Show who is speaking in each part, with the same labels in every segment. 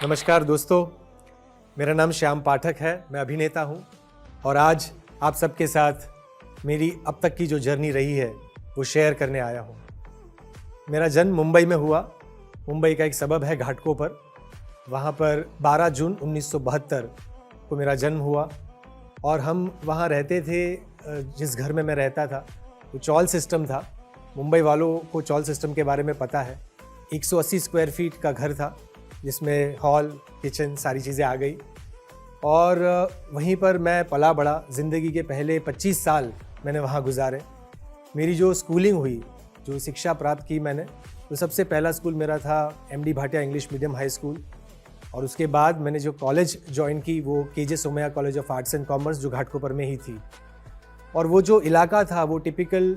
Speaker 1: नमस्कार दोस्तों, मेरा नाम श्याम पाठक है। मैं अभिनेता हूं और आज आप सबके साथ मेरी अब तक की जो जर्नी रही है वो शेयर करने आया हूं। मेरा जन्म मुंबई में हुआ। मुंबई का एक सबब है घाटकोपर। वहां पर 12 जून 1972 को मेरा जन्म हुआ और हम वहां रहते थे। जिस घर में मैं रहता था वो चॉल सिस्टम था। मुंबई वालों को चॉल सिस्टम के बारे में पता है। 180 स्क्वायर फीट का घर था जिसमें हॉल, किचन, सारी चीज़ें आ गई और वहीं पर मैं पला बड़ा। ज़िंदगी के पहले 25 साल मैंने वहाँ गुजारे। मेरी जो स्कूलिंग हुई, जो शिक्षा प्राप्त की मैंने, तो सबसे पहला स्कूल मेरा था MD Bhatia English medium high school और उसके बाद मैंने जो कॉलेज ज्वाइन की वो KJ Somaiya college of arts and commerce जो घाटकोपर में ही थी। और वो जो इलाका था वो typical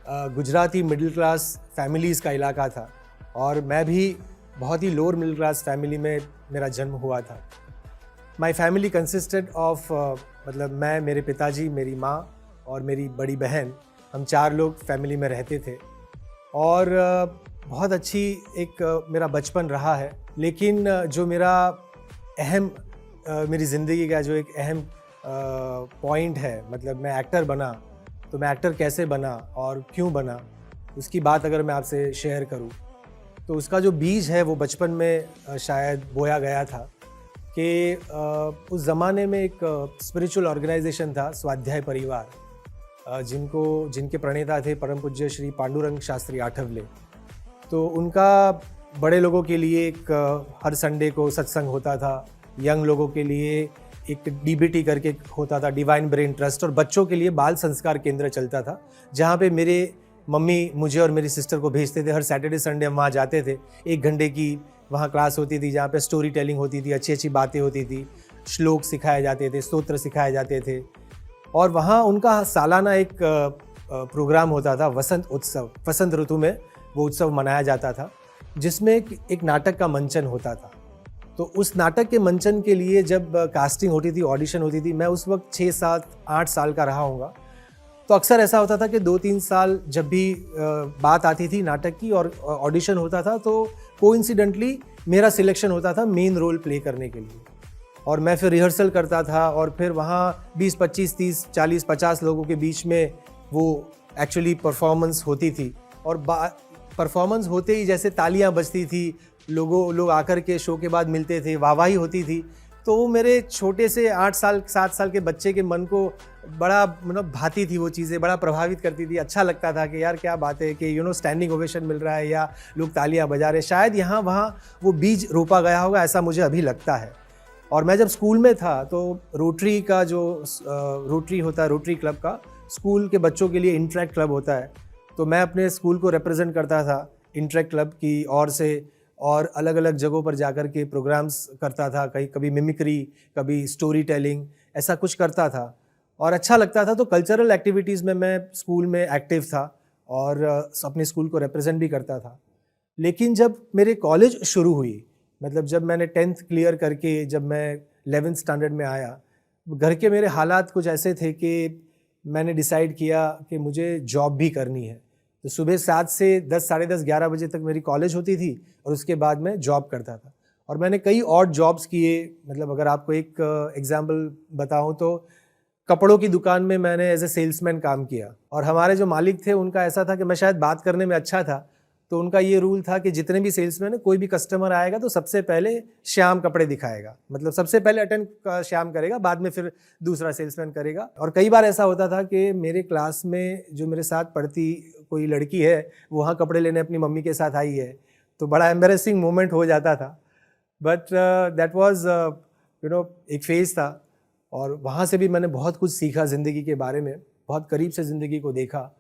Speaker 1: Gujarati middle class families का इलाका था और मैं भी बहुत ही लोअर मिडिल क्लास फैमिली में मेरा जन्म हुआ था। माई फैमिली कंसिस्टेड ऑफ मतलब मैं, मेरे पिताजी, मेरी माँ और मेरी बड़ी बहन, हम 4 लोग फैमिली में रहते थे और बहुत अच्छी एक मेरा बचपन रहा है। लेकिन जो मेरा अहम मेरी ज़िंदगी का जो एक अहम पॉइंट है, मतलब मैं एक्टर बना, तो मैं एक्टर कैसे बना और क्यों बना, उसकी बात अगर मैं आपसे शेयर करूं तो उसका जो बीज है वो बचपन में शायद बोया गया था कि उस ज़माने में एक स्पिरिचुअल ऑर्गेनाइजेशन था स्वाध्याय परिवार, जिनके प्रणेता थे परम पूज्य श्री पांडुरंग शास्त्री आठवले। तो उनका बड़े लोगों के लिए एक हर संडे को सत्संग होता था, यंग लोगों के लिए एक DBT करके होता था, डिवाइन ब्रेन ट्रस्ट, और बच्चों के लिए बाल संस्कार केंद्र चलता था जहाँ पे मेरे मम्मी मुझे और मेरी सिस्टर को भेजते थे। हर सैटरडे संडे हम वहाँ जाते थे। 1 घंटे की वहाँ क्लास होती थी जहाँ पे स्टोरी टेलिंग होती थी, अच्छी अच्छी बातें होती थी, श्लोक सिखाए जाते थे, स्तोत्र सिखाए जाते थे। और वहाँ उनका सालाना एक प्रोग्राम होता था, वसंत उत्सव। वसंत ऋतु में वो उत्सव मनाया जाता था जिसमें एक नाटक का मंचन होता था। तो उस नाटक के मंचन के लिए जब कास्टिंग होती थी, ऑडिशन होती थी, मैं उस वक्त 6, 7, 8 साल का रहा होऊंगा। तो अक्सर ऐसा होता था कि 2-3 साल जब भी बात आती थी नाटक की और ऑडिशन होता था तो कोइंसिडेंटली मेरा सिलेक्शन होता था मेन रोल प्ले करने के लिए और मैं फिर रिहर्सल करता था और फिर वहाँ 20, 25, 30, 40, 50 लोगों के बीच में वो एक्चुअली परफॉर्मेंस होती थी और परफॉर्मेंस होते ही जैसे तालियां बजती थी, लोग आकर के शो के बाद मिलते थे, वाहवाही होती थी। तो वो मेरे छोटे से 8 साल 7 साल के बच्चे के मन को बड़ा मतलब भाती थी, वो चीज़ें बड़ा प्रभावित करती थी। अच्छा लगता था कि यार क्या बात है कि स्टैंडिंग ओवेशन मिल रहा है या लोग तालियां बजा रहे। शायद यहाँ वहाँ वो बीज रोपा गया होगा, ऐसा मुझे अभी लगता है। और मैं जब स्कूल में था तो रोटरी का जो रोटरी होता है, रोटरी क्लब का, स्कूल के बच्चों के लिए इंटरेक्ट क्लब होता है, तो मैं अपने स्कूल को रिप्रेजेंट करता था इंटरेक्ट क्लब की ओर से और अलग अलग जगहों पर जाकर के प्रोग्राम्स करता था। कभी मिमिक्री, कभी स्टोरी टेलिंग, ऐसा कुछ करता था और अच्छा लगता था। तो कल्चरल एक्टिविटीज़ में मैं स्कूल में एक्टिव था और अपने स्कूल को रिप्रेजेंट भी करता था। लेकिन जब मेरे कॉलेज शुरू हुई, मतलब जब मैंने 10th क्लियर करके जब मैं 11th स्टैंडर्ड में आया, घर के मेरे हालात कुछ ऐसे थे कि मैंने डिसाइड किया कि मुझे जॉब भी करनी है। तो सुबह 7 से 10, साढ़े 10, 11 बजे तक मेरी कॉलेज होती थी और उसके बाद मैं जॉब करता था और मैंने कई और जॉब्स किए। मतलब अगर आपको एक एग्जांपल बताऊं तो कपड़ों की दुकान में मैंने एज ए सेल्समैन काम किया और हमारे जो मालिक थे उनका ऐसा था कि मैं शायद बात करने में अच्छा था, तो उनका ये रूल था कि जितने भी सेल्समैन है, कोई भी कस्टमर आएगा तो सबसे पहले श्याम कपड़े दिखाएगा, मतलब सबसे पहले अटेंड श्याम करेगा, बाद में फिर दूसरा सेल्समैन करेगा। और कई बार ऐसा होता था कि मेरे क्लास में जो मेरे साथ पढ़ती कोई लड़की है वो वहाँ कपड़े लेने अपनी मम्मी के साथ आई है, तो बड़ा एम्बेरसिंग मोमेंट हो जाता था। बट दैट वाज एक फेज़ था और वहाँ से भी मैंने बहुत कुछ सीखा ज़िंदगी के बारे में, बहुत करीब से ज़िंदगी को देखा।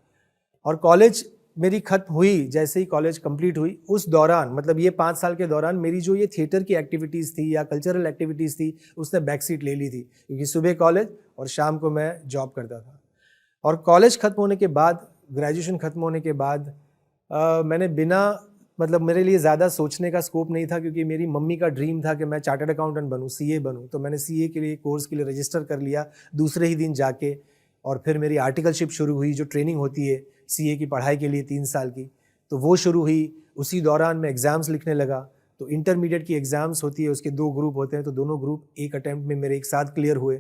Speaker 1: और कॉलेज मेरी खत्म हुई, जैसे ही कॉलेज कंप्लीट हुई उस दौरान, मतलब ये 5 साल के दौरान मेरी जो ये थिएटर की एक्टिविटीज़ थी या कल्चरल एक्टिविटीज़ थी उसने बैक सीट ले ली थी, क्योंकि सुबह कॉलेज और शाम को मैं जॉब करता था। और कॉलेज ख़त्म होने के बाद, ग्रेजुएशन ख़त्म होने के बाद मैंने बिना, मतलब मेरे लिए ज़्यादा सोचने का स्कोप नहीं था, क्योंकि मेरी मम्मी का ड्रीम था कि मैं चार्टर्ड अकाउंटेंट बनूँ, CA बनूँ। तो मैंने CA के लिए कोर्स के लिए रजिस्टर कर लिया दूसरे ही दिन जाके, और फिर मेरी आर्टिकलशिप शुरू हुई, जो ट्रेनिंग होती है CA की पढ़ाई के लिए 3 साल की, तो वो शुरू हुई। उसी दौरान मैं एग्ज़ाम्स लिखने लगा, तो इंटरमीडिएट की एग्ज़ाम्स होती है, उसके 2 ग्रुप होते हैं, तो दोनों ग्रुप एक अटेम्प्ट में मेरे एक साथ क्लियर हुए।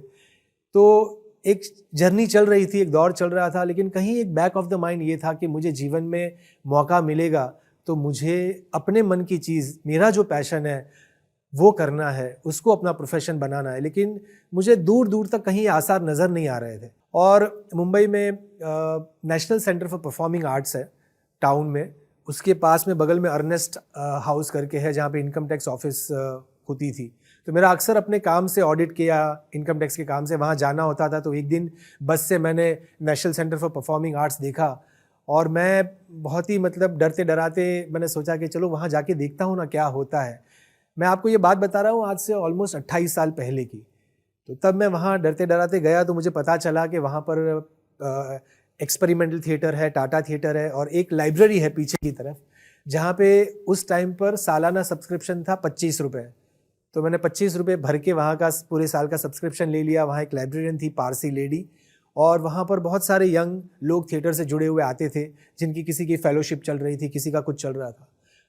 Speaker 1: तो एक जर्नी चल रही थी, एक दौर चल रहा था, लेकिन कहीं एक बैक ऑफ द माइंड ये था कि मुझे जीवन में मौका मिलेगा तो मुझे अपने मन की चीज़, मेरा जो पैशन है वो करना है, उसको अपना प्रोफेशन बनाना है। लेकिन मुझे दूर दूर तक कहीं आसार नज़र नहीं आ रहे थे। और मुंबई में national centre for performing arts है टाउन में, उसके पास में बगल में अर्नेस्ट हाउस करके है, जहाँ पे इनकम टैक्स ऑफिस होती थी। तो मेरा अक्सर अपने काम से, ऑडिट के या इनकम टैक्स के काम से वहाँ जाना होता था। तो एक दिन बस से मैंने national centre for performing arts देखा और मैं बहुत ही मतलब डरते डराते मैंने सोचा कि चलो वहाँ जाके देखता हूँ ना क्या होता है। मैं आपको ये बात बता रहा हूँ आज से ऑलमोस्ट 28 साल पहले की। तो तब मैं वहाँ डरते डराते गया तो मुझे पता चला कि वहाँ पर एक्सपेरिमेंटल थिएटर है, टाटा थिएटर है और एक लाइब्रेरी है पीछे की तरफ, जहाँ पे उस टाइम पर सालाना सब्सक्रिप्शन था 25 रुपये। तो मैंने 25 रुपये भर के वहाँ का पूरे साल का सब्सक्रिप्शन ले लिया। वहाँ एक लाइब्रेरियन थी, पारसी लेडी, और वहाँ पर बहुत सारे यंग लोग थिएटर से जुड़े हुए आते थे, जिनकी किसी की फेलोशिप चल रही थी, किसी का कुछ चल रहा था।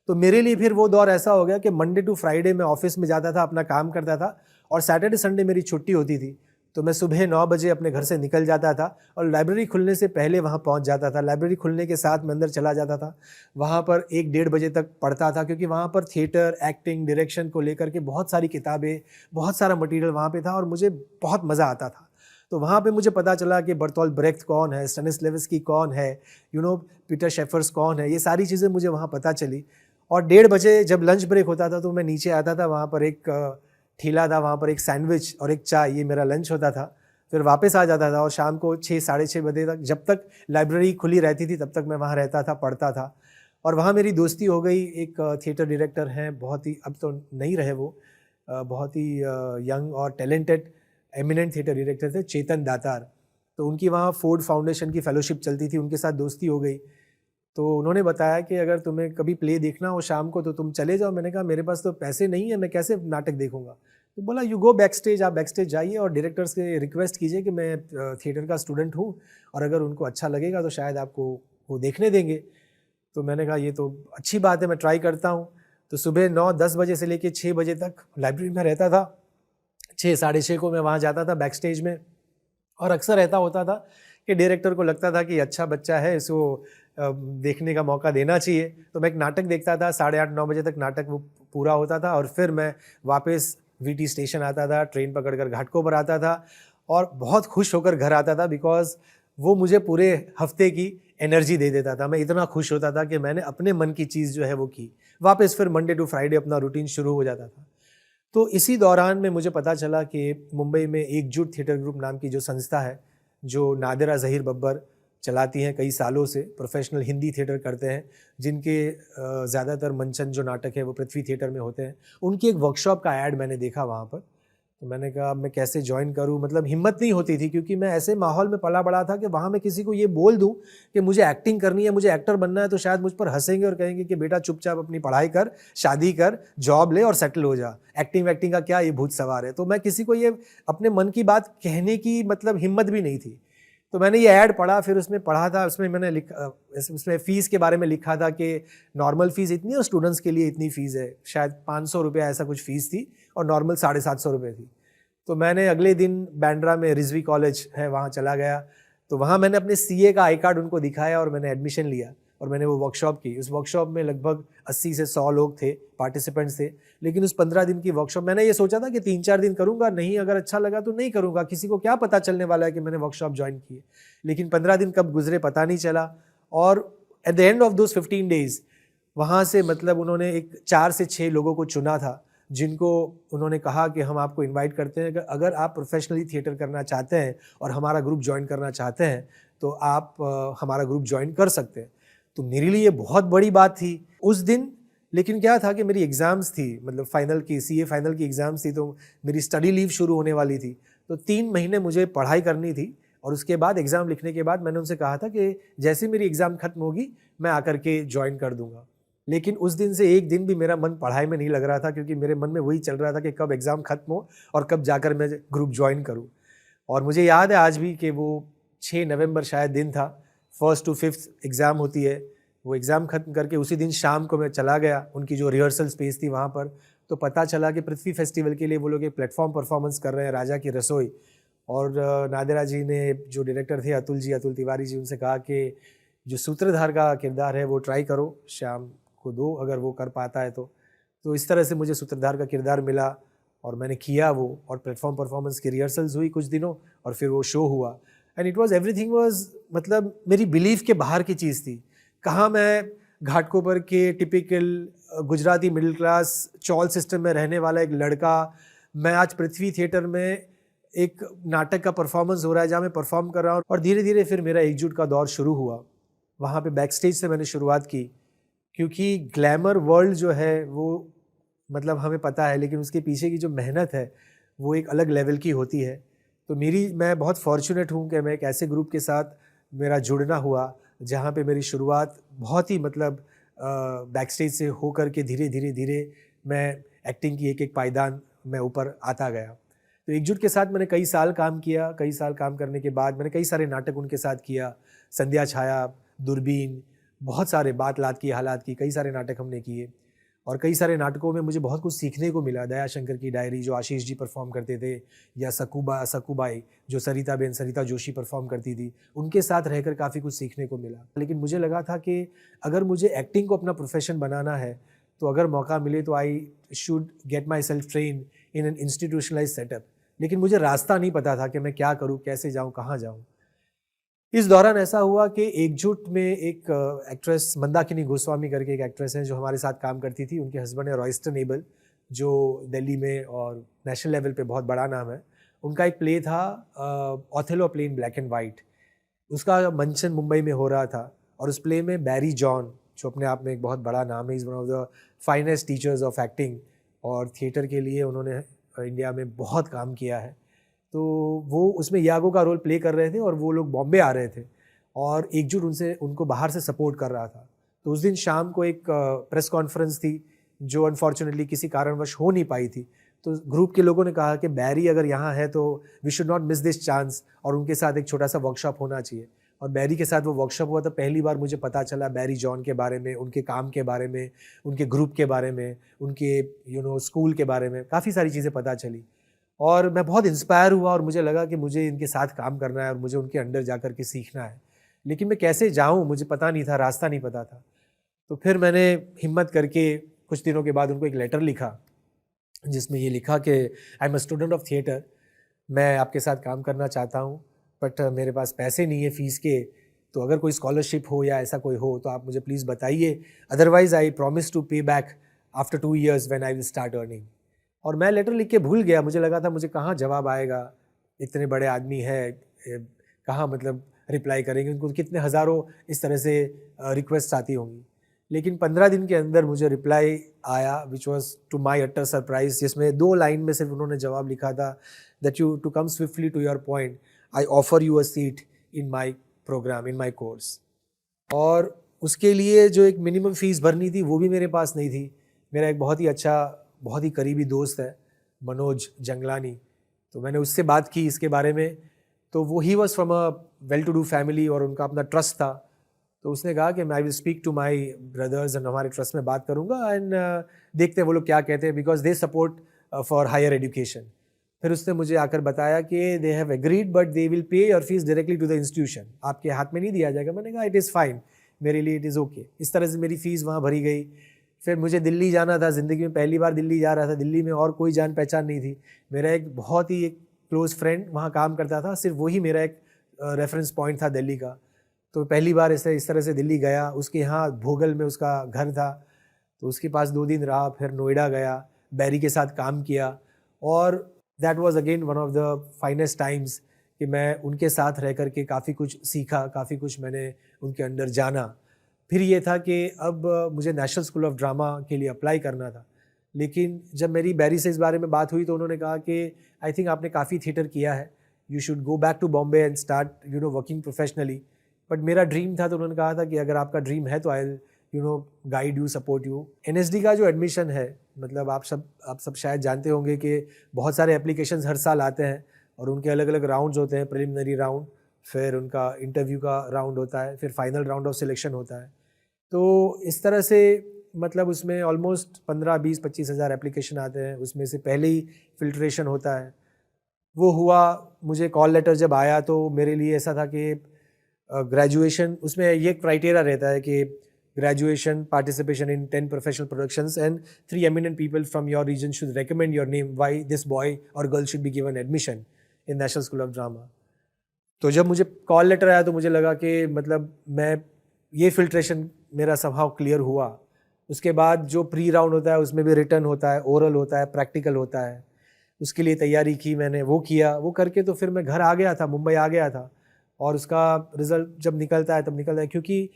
Speaker 1: तो मेरे लिए फिर वो दौर ऐसा हो गया कि मंडे टू फ्राइडे मैं ऑफिस में जाता था, अपना काम करता था, और सैटरडे संडे मेरी छुट्टी होती थी। तो मैं सुबह 9 बजे अपने घर से निकल जाता था और लाइब्रेरी खुलने से पहले वहाँ पहुँच जाता था। लाइब्रेरी खुलने के साथ मैं अंदर चला जाता था, वहाँ पर 1-1:30 बजे तक पढ़ता था, क्योंकि वहाँ पर थिएटर, एक्टिंग, डायरेक्शन को लेकर के बहुत सारी किताबें, बहुत सारा मटेरियल वहाँ पे था और मुझे बहुत मज़ा आता था। तो वहाँ पे मुझे पता चला कि बर्टोल्ट ब्रेख्त कौन है, स्टेनिस्लेवस्की कौन है, पीटर शेफर्स कौन है, ये सारी चीज़ें मुझे वहाँ पता चली। और 1:30 बजे जब लंच ब्रेक होता था तो मैं नीचे आता था, वहाँ पर एक ठेला था, वहाँ पर एक सैंडविच और एक चाय, ये मेरा लंच होता था। फिर वापस आ जाता था और शाम को 6 साढ़े 6 बजे तक, जब तक लाइब्रेरी खुली रहती थी तब तक मैं वहाँ रहता था, पढ़ता था। और वहाँ मेरी दोस्ती हो गई एक थिएटर डायरेक्टर हैं, बहुत ही, अब तो नहीं रहे वो, बहुत ही यंग और टैलेंटेड एमिनेंट थिएटर डायरेक्टर थे, चेतन दातार। तो उनकी वहाँ फोर्ड फाउंडेशन की फेलोशिप चलती थी, उनके साथ दोस्ती हो गई। तो उन्होंने बताया कि अगर तुम्हें कभी प्ले देखना हो शाम को तो तुम चले जाओ। मैंने कहा मेरे पास तो पैसे नहीं है, मैं कैसे नाटक देखूंगा। तो बोला यू गो बैक स्टेज, आप बैक स्टेज जाइए और डायरेक्टर से रिक्वेस्ट कीजिए कि मैं थिएटर का स्टूडेंट हूँ और अगर उनको अच्छा लगेगा तो शायद आपको वो देखने देंगे। तो मैंने कहा ये तो अच्छी बात है, मैं ट्राई करता हूँ। तो सुबह 9-10 बजे से लेकर 6 बजे तक लाइब्रेरी में रहता था। 6 साढ़े 6 को मैं वहाँ जाता था बैक स्टेज में, और अक्सर ऐसा होता था कि डायरेक्टर को लगता था कि अच्छा बच्चा है, इसको देखने का मौका देना चाहिए। तो मैं एक नाटक देखता था, 8:30-9 बजे तक नाटक वो पूरा होता था और फिर मैं वापस वीटी स्टेशन आता था, ट्रेन पकड़कर घाटकोपर पर आता था और बहुत खुश होकर घर आता था, बिकॉज वो मुझे पूरे हफ्ते की एनर्जी दे देता था। मैं इतना खुश होता था कि मैंने अपने मन की चीज़ जो है वो की। वापस फिर मंडे टू फ्राइडे अपना रूटीन शुरू हो जाता था। तो इसी दौरान में मुझे पता चला कि मुंबई में एकजुट थिएटर ग्रुप नाम की जो संस्था है, जो नादिरा ज़हीर बब्बर चलाती हैं, कई सालों से प्रोफेशनल हिंदी थिएटर करते हैं, जिनके ज़्यादातर मंचन जो नाटक है वो पृथ्वी थिएटर में होते हैं। उनकी एक वर्कशॉप का ऐड मैंने देखा वहाँ पर। तो मैंने कहा मैं कैसे ज्वाइन करूँ, मतलब हिम्मत नहीं होती थी, क्योंकि मैं ऐसे माहौल में पला बड़ा था कि वहाँ मैं किसी को ये बोल दूँ कि मुझे एक्टिंग करनी है, मुझे एक्टर बनना है, तो शायद मुझ पर हंसेंगे और कहेंगे कि बेटा चुपचाप अपनी पढ़ाई कर, शादी कर, जॉब ले और सेटल हो जा, एक्टिंग वैक्टिंग का क्या ये भूत सवार है। तो मैं किसी को ये अपने मन की बात कहने की मतलब हिम्मत भी नहीं थी। तो मैंने ये ऐड पढ़ा, फिर उसमें पढ़ा था, उसमें मैंने लिखा, उसमें फ़ीस के बारे में लिखा था कि नॉर्मल फ़ीस इतनी और स्टूडेंट्स के लिए इतनी फ़ीस है, शायद 500 रुपया ऐसा कुछ फ़ीस थी और नॉर्मल 750 रुपये थी। तो मैंने अगले दिन बांद्रा में रिजवी कॉलेज है वहाँ चला गया। तो वहाँ मैंने अपने सीए का आई कार्ड उनको दिखाया और मैंने एडमिशन लिया और मैंने वो वर्कशॉप की। उस वर्कशॉप में लगभग 80 से 100 लोग थे, पार्टिसिपेंट्स थे। लेकिन उस 15 दिन की वर्कशॉप मैंने ये सोचा था कि 3-4 दिन करूँगा, नहीं अगर अच्छा लगा तो नहीं करूँगा, किसी को क्या पता चलने वाला है कि मैंने वर्कशॉप ज्वाइन की है। लेकिन 15 दिन कब गुजरे पता नहीं चला। और at the end of those 15 days वहाँ से मतलब उन्होंने एक 4 से 6 लोगों को चुना था, जिनको उन्होंने कहा कि हम आपको इनवाइट करते हैं कि अगर आप प्रोफेशनली थिएटर करना चाहते हैं और हमारा ग्रुप ज्वाइन करना चाहते हैं तो आप हमारा ग्रुप ज्वाइन कर सकते हैं। तो मेरे लिए ये बहुत बड़ी बात थी उस दिन। लेकिन क्या था कि मेरी एग्ज़ाम्स थी, मतलब फाइनल की, सीए फाइनल की एग्ज़ाम्स थी, तो मेरी स्टडी लीव शुरू होने वाली थी। तो 3 महीने मुझे पढ़ाई करनी थी और उसके बाद एग्ज़ाम लिखने के बाद मैंने उनसे कहा था कि जैसे मेरी एग्ज़ाम ख़त्म होगी मैं आकर के ज्वाइन कर दूँगा। लेकिन उस दिन से एक दिन भी मेरा मन पढ़ाई में नहीं लग रहा था, क्योंकि मेरे मन में वही चल रहा था कि कब एग्ज़ाम ख़त्म हो और कब जाकर मैं ग्रुप ज्वाइन करूँ। और मुझे याद है आज भी कि वो 6 नवंबर शायद दिन था, 1st to 5th एग्ज़ाम होती है, वो एग्ज़ाम ख़त्म करके उसी दिन शाम को मैं चला गया उनकी जो रिहर्सल स्पेस थी वहाँ पर, तो पता चला कि पृथ्वी फेस्टिवल के लिए वो लोग एक प्लेटफॉर्म परफॉर्मेंस कर रहे हैं, राजा की रसोई। और नादिरा जी ने, जो डायरेक्टर थे अतुल तिवारी जी, उनसे कहा कि जो सूत्रधार का किरदार है वो ट्राई करो, श्याम को दो अगर वो कर पाता है तो इस तरह से मुझे सूत्रधार का किरदार मिला और मैंने किया वो, और प्लेटफॉर्म परफॉर्मेंस की रिहर्सल्स हुई कुछ दिनों और फिर वो शो हुआ। And it was everything was, मतलब मेरी बिलीफ के बाहर की चीज़ थी। कहाँ मैं घाटकोपर के टिपिकल गुजराती मिडिल क्लास चौल सिस्टम में रहने वाला एक लड़का, मैं आज पृथ्वी थिएटर में एक नाटक का परफॉर्मेंस हो रहा है जहाँ मैं परफॉर्म कर रहा हूँ, और धीरे धीरे फिर मेरा एकजुट का दौर शुरू हुआ। वहाँ पे बैक स्टेज से मैंने शुरुआत की, क्योंकि ग्लैमर वर्ल्ड जो है वो मतलब हमें पता है, लेकिन उसके पीछे की जो मेहनत है वो एक अलग लेवल की होती है। तो मैं बहुत फॉर्चुनेट हूँ कि मैं एक ऐसे ग्रुप के साथ मेरा जुड़ना हुआ जहाँ पे मेरी शुरुआत बहुत ही मतलब बैक स्टेज से होकर के धीरे धीरे मैं एक्टिंग की एक पायदान में ऊपर आता गया। तो एकजुट के साथ मैंने कई साल काम किया। कई साल काम करने के बाद मैंने कई सारे नाटक उनके साथ किया, संध्या छाया, दूरबीन, बहुत सारे बात लात की हालात की, कई सारे नाटक हमने किए। और कई सारे नाटकों में मुझे बहुत कुछ सीखने को मिला। दया शंकर की डायरी जो आशीष जी परफॉर्म करते थे, या सकुबाई जो सरिता जोशी परफॉर्म करती थी, उनके साथ रहकर काफ़ी कुछ सीखने को मिला। लेकिन मुझे लगा था कि अगर मुझे एक्टिंग को अपना प्रोफेशन बनाना है तो अगर मौका मिले तो I should get myself train in an institutionalize setup. लेकिन मुझे रास्ता नहीं पता था कि मैं क्या करूँ, कैसे जाऊँ, कहाँ जाऊँ। इस दौरान ऐसा हुआ कि एकजुट में एक एक्ट्रेस मंदाकिनी गोस्वामी करके एक एक्ट्रेस हैं जो हमारे साथ काम करती थी। उनके हस्बैंड है रॉयस्टन एबल, जो दिल्ली में और नेशनल लेवल पे बहुत बड़ा नाम है। उनका एक प्ले था Othello play in black and white, उसका मंचन मुंबई में हो रहा था। और उस प्ले में बैरी जॉन, जो अपने आप में एक बहुत बड़ा नाम है, is one of the finest teachers of acting, और थिएटर के लिए उन्होंने इंडिया में बहुत काम किया है। तो वो उसमें यागो का रोल प्ले कर रहे थे और वो लोग बॉम्बे आ रहे थे और एकजुट उनको बाहर से सपोर्ट कर रहा था। तो उस दिन शाम को एक प्रेस कॉन्फ्रेंस थी जो अनफॉर्चुनेटली किसी कारणवश हो नहीं पाई थी। तो ग्रुप के लोगों ने कहा कि बैरी अगर यहाँ है तो we should not miss this chance, और उनके साथ एक छोटा सा वर्कशॉप होना चाहिए। और बैरी के साथ वो वर्कशॉप हुआ तो पहली बार मुझे पता चला बैरी जॉन के बारे में, उनके काम के बारे में, उनके ग्रुप के बारे में, उनके स्कूल के बारे में, काफ़ी सारी चीज़ें पता चली। और मैं बहुत इंस्पायर हुआ और मुझे लगा कि मुझे इनके साथ काम करना है और मुझे उनके अंडर जा कर के सीखना है। लेकिन मैं कैसे जाऊं मुझे पता नहीं था, रास्ता नहीं पता था। तो फिर मैंने हिम्मत करके कुछ दिनों के बाद उनको एक लेटर लिखा जिसमें ये लिखा कि I am a student of theatre, मैं आपके साथ काम करना चाहता हूँ, बट मेरे पास पैसे नहीं है फ़ीस के, तो अगर कोई स्कॉलरशिप हो या ऐसा कोई हो तो आप मुझे प्लीज़ बताइए, अदरवाइज़ आई प्रॉमिस टू पे back after 2 years when I will start earning. और मैं लेटर लिख के भूल गया, मुझे लगा था मुझे कहाँ जवाब आएगा, इतने बड़े आदमी है, कहाँ मतलब रिप्लाई करेंगे, उनको कितने हज़ारों इस तरह से रिक्वेस्ट आती होंगी। लेकिन 15 दिन के अंदर मुझे रिप्लाई आया which was to my utter surprise, जिसमें 2 लाइन में सिर्फ उन्होंने जवाब लिखा था that you too come swiftly to your point I offer you a seat in my programme, in my course. और उसके लिए जो एक मिनिमम फ़ीस भरनी थी वो भी मेरे पास नहीं थी। मेरा एक बहुत ही अच्छा, बहुत ही करीबी दोस्त है मनोज जंगलानी, तो मैंने उससे बात की इसके बारे में। तो वो he was from a well to do family और उनका अपना ट्रस्ट था। तो उसने कहा कि I will speak to my brothers and हमारे ट्रस्ट में बात करूँगा एंड देखते हैं वो लोग क्या कहते हैं, because they support for higher education. फिर उसने मुझे आकर बताया कि they have agreed but they will pay your fees directly to the institution, आपके हाथ में नहीं दिया जाएगा। मैंने कहा इट इज़ फाइन, मेरे लिए इट इज़ ओके। इस तरह से मेरी फ़ीस वहाँ भरी गई। फिर मुझे दिल्ली जाना था, ज़िंदगी में पहली बार दिल्ली जा रहा था। दिल्ली में और कोई जान पहचान नहीं थी। मेरा एक बहुत ही एक क्लोज़ फ्रेंड वहाँ काम करता था, सिर्फ वही मेरा एक रेफरेंस पॉइंट था दिल्ली का। तो पहली बार इस तरह से दिल्ली गया। उसके यहाँ भोगल में उसका घर था, तो उसके पास 2 दिन रहा। फिर नोएडा गया, बैरी के साथ काम किया, और that was again one of the finest times कि मैं उनके साथ रह कर के काफ़ी कुछ सीखा, काफ़ी कुछ मैंने उनके अंदर जाना। फिर ये था कि अब मुझे नेशनल स्कूल ऑफ ड्रामा के लिए अप्लाई करना था। लेकिन जब मेरी बैरी से इस बारे में बात हुई तो उन्होंने कहा कि आई थिंक आपने काफ़ी थिएटर किया है, you should go back to Bombay and start working professionally. But मेरा ड्रीम था, तो उन्होंने कहा था कि अगर आपका ड्रीम है तो I will guide you, support you. NSD का जो एडमिशन है, मतलब आप सब शायद जानते होंगे कि बहुत सारे एप्लीकेशंस हर साल आते हैं और उनके अलग अलग राउंड्स होते हैं। प्रिलिमिनरी राउंड, फिर उनका इंटरव्यू का राउंड होता है, फिर फाइनल राउंड ऑफ सिलेक्शन होता है। तो इस तरह से मतलब उसमें ऑलमोस्ट 15-20-25 हज़ार एप्लीकेशन आते हैं, उसमें से पहले ही फिल्ट्रेशन होता है। वो हुआ, मुझे कॉल लेटर जब आया तो मेरे लिए ऐसा था कि ग्रेजुएशन, उसमें ये क्राइटेरिया रहता है कि graduation, participation in 10 professional productions and 3 eminent people from your region should recommend your name why this boy और girl should be given admission in National School of Drama. तो जब मुझे कॉल लेटर आया तो मुझे लगा कि मतलब मैं ये फिल्ट्रेशन मेरा समहाउ क्लियर हुआ। उसके बाद जो प्री राउंड होता है उसमें भी रिटर्न होता है, ओरल होता है, प्रैक्टिकल होता है, उसके लिए तैयारी की मैंने, वो किया, वो करके तो फिर मैं घर आ गया था, मुंबई आ गया था। और उसका रिज़ल्ट जब निकलता है तब निकलता है, क्योंकि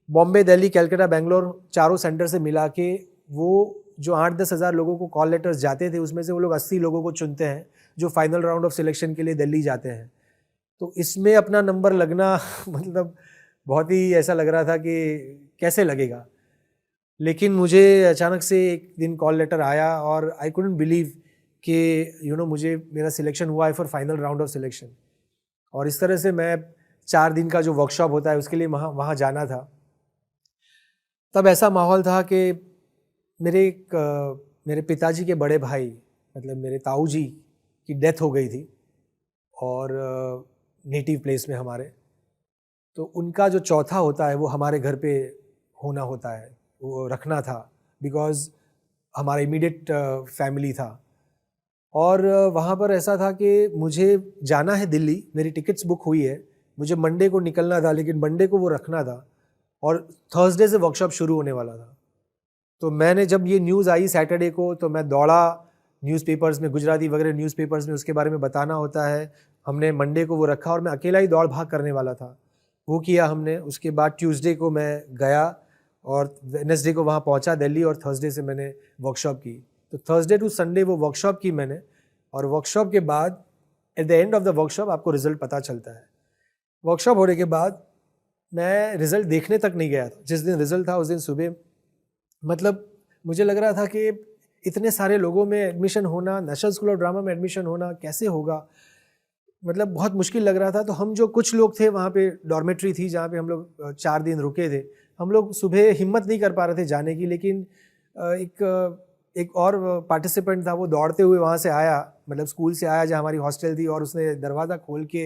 Speaker 1: बॉम्बे, दिल्ली, कलकत्ता, बेंगलोर चारों सेंटर से मिला के वो जो 8-10 हज़ार लोगों को कॉल लेटर्स जाते थे उसमें से वो लोग 80 लोगों को चुनते हैं जो फाइनल राउंड ऑफ सिलेक्शन के लिए दिल्ली जाते हैं। तो इसमें अपना नंबर लगना मतलब बहुत ही ऐसा लग रहा था कि कैसे लगेगा। लेकिन मुझे अचानक से एक दिन कॉल लेटर आया और आई कुडंट बिलीव कि मुझे मेरा सिलेक्शन हुआ है for final round of selection. और इस तरह से मैं 4 दिन का जो वर्कशॉप होता है उसके लिए वहाँ जाना था। तब ऐसा माहौल था कि मेरे पिताजी के बड़े भाई, मतलब मेरे ताऊ जी की डेथ हो गई थी और नेटिव प्लेस में हमारे, तो उनका जो चौथा होता है वो हमारे घर पे होना होता है, वो रखना था, बिकॉज़ हमारा इमीडिएट फैमिली था। और वहाँ पर ऐसा था कि मुझे जाना है दिल्ली, मेरी टिकट्स बुक हुई है, मुझे मंडे को निकलना था, लेकिन मंडे को वो रखना था और थर्सडे से वर्कशॉप शुरू होने वाला था। तो मैंने जब ये न्यूज़ आई सैटरडे को तो मैं दौड़ा न्यूज़पेपर्स में, गुजराती वगैरह न्यूज़पेपर्स में उसके बारे में बताना होता है। हमने मंडे को वो रखा और मैं अकेला ही दौड़ भाग करने वाला था, वो किया हमने। उसके बाद ट्यूसडे को मैं गया और वेडनेसडे को वहाँ पहुँचा दिल्ली और थर्सडे से मैंने वर्कशॉप की। तो थर्सडे टू संडे वो वर्कशॉप की मैंने, और वर्कशॉप के बाद at the end of the workshop आपको रिज़ल्ट पता चलता है। वर्कशॉप होने के बाद मैं रिज़ल्ट देखने तक नहीं गया था। जिस दिन रिज़ल्ट था उस दिन सुबह मतलब मुझे लग रहा था कि इतने सारे लोगों में एडमिशन होना, नेशनल स्कूल ऑफ ड्रामा में एडमिशन होना कैसे होगा, मतलब बहुत मुश्किल लग रहा था। तो हम जो कुछ लोग थे वहाँ पे, डॉर्मेट्री थी जहाँ पे हम लोग 4 दिन रुके थे, हम लोग सुबह हिम्मत नहीं कर पा रहे थे जाने की, लेकिन एक और पार्टिसिपेंट था, वो दौड़ते हुए वहाँ से आया, मतलब स्कूल से आया जहाँ हमारी हॉस्टल थी, और उसने दरवाज़ा खोल के,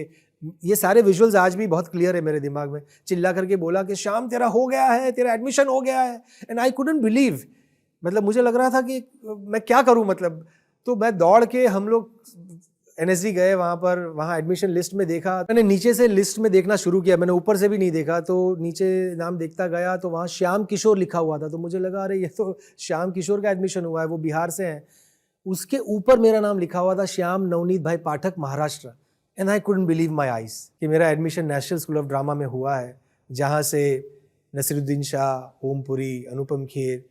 Speaker 1: ये सारे विजुअल्स आज भी बहुत क्लियर है मेरे दिमाग में, चिल्ला करके बोला कि श्याम तेरा हो गया है, तेरा एडमिशन हो गया है। एंड आई कुडंट बिलीव, मतलब मुझे लग रहा था कि मैं क्या करूं, मतलब। तो मैं दौड़ के, हम लोग एनएसडी गए वहाँ पर, वहाँ एडमिशन लिस्ट में देखा, मैंने नीचे से लिस्ट में देखना शुरू किया, मैंने ऊपर से भी नहीं देखा, तो नीचे नाम देखता गया तो वहाँ श्याम किशोर लिखा हुआ था। तो मुझे लगा अरे ये तो श्याम किशोर का एडमिशन हुआ है, वो बिहार से हैं। उसके ऊपर मेरा नाम लिखा हुआ था Shyam Navneet Bhai Pathak, Maharashtra. And I couldn't believe my eyes कि मेरा admission National School of Drama में हुआ है, जहाँ से नसीरुद्दीन शाह, ओमपुरी, अनुपम खेर,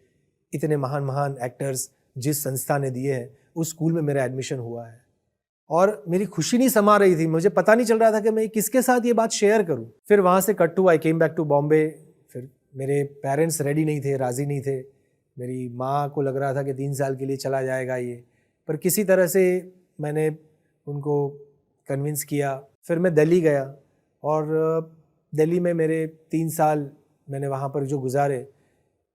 Speaker 1: इतने महान महान एक्टर्स जिस संस्था ने दिए हैं, उस स्कूल में मेरा एडमिशन हुआ है। और मेरी खुशी नहीं समा रही थी, मुझे पता नहीं चल रहा था कि मैं किसके साथ ये बात शेयर करूं। फिर वहाँ से cut to I came back to Bombay. फिर मेरे पेरेंट्स रेडी नहीं थे, राज़ी नहीं थे। मेरी माँ को लग रहा था कि 3 साल के लिए चला जाएगा ये, पर किसी तरह से मैंने उनको कन्विंस किया। फिर मैं दिल्ली गया और दिल्ली में मेरे 3 साल मैंने वहाँ पर जो गुजारे,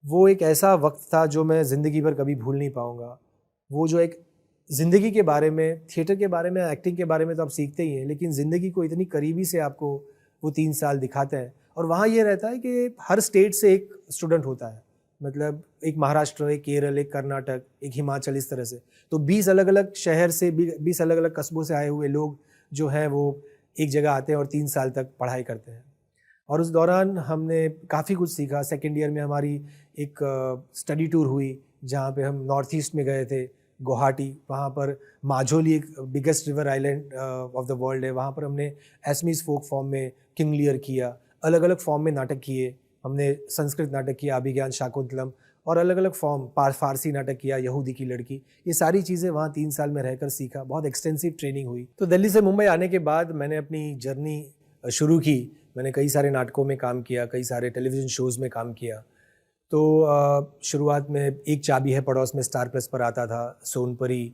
Speaker 1: वो एक ऐसा वक्त था जो मैं ज़िंदगी भर कभी भूल नहीं पाऊँगा। वो जो एक ज़िंदगी के बारे में, थिएटर के बारे में, एक्टिंग के बारे में तो आप सीखते ही हैं, लेकिन ज़िंदगी को इतनी करीबी से आपको वो 3 साल दिखाते हैं। और वहाँ ये रहता है कि हर स्टेट से एक स्टूडेंट होता है, मतलब एक महाराष्ट्र, एक केरल, एक कर्नाटक, एक हिमाचल, इस तरह से। तो 20 अलग अलग शहर से, 20 अलग अलग कस्बों से आए हुए लोग जो हैं वो एक जगह आते हैं और 3 साल तक पढ़ाई करते हैं। और उस दौरान हमने काफ़ी कुछ सीखा। सेकेंड ईयर में हमारी एक स्टडी टूर हुई, जहाँ पे हम नॉर्थ ईस्ट में गए थे, गुवाहाटी। वहाँ पर माजोली एक biggest river island of the world है, वहाँ पर हमने एसमीज फोक फॉर्म में किंग लियर किया, अलग अलग फॉर्म में नाटक किए। हमने संस्कृत नाटक किया, अभिज्ञान शाकुंतलम, और अलग अलग फॉर्म, फारसी नाटक किया, यहूदी की लड़की। ये सारी चीज़ें वहाँ 3 साल में रहकर सीखा, बहुत एक्सटेंसिव ट्रेनिंग हुई। तो दिल्ली से मुंबई आने के बाद मैंने अपनी जर्नी शुरू की। मैंने कई सारे नाटकों में काम किया, कई सारे टेलीविज़न शोज़ में काम किया। तो शुरुआत में एक चाबी है पड़ोस में स्टार प्लस पर आता था, सोनपरी,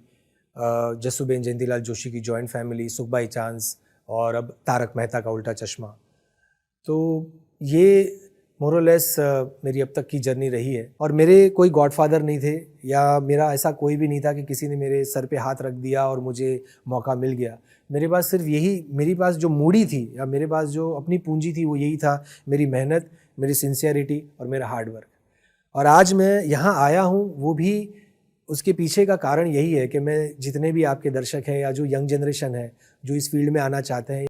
Speaker 1: जसूबेन जयंतीलाल जोशी की जॉइंट फैमिली, सुख बाई चांस, और अब तारक मेहता का उल्टा चश्मा। तो ये मोरलेस मेरी अब तक की जर्नी रही है। और मेरे कोई गॉडफादर नहीं थे या मेरा ऐसा कोई भी नहीं था कि किसी ने मेरे सर पे हाथ रख दिया और मुझे मौका मिल गया। मेरे पास सिर्फ यही, मेरे पास जो मूडी थी या मेरे पास जो अपनी पूंजी थी वो यही था, मेरी मेहनत, मेरी सिंसियरिटी और मेरा हार्ड वर्क। और आज मैं यहाँ आया हूँ, वो भी उसके पीछे का कारण यही है कि मैं जितने भी आपके दर्शक हैं या जो यंग जनरेशन है जो इस फील्ड में आना चाहते हैं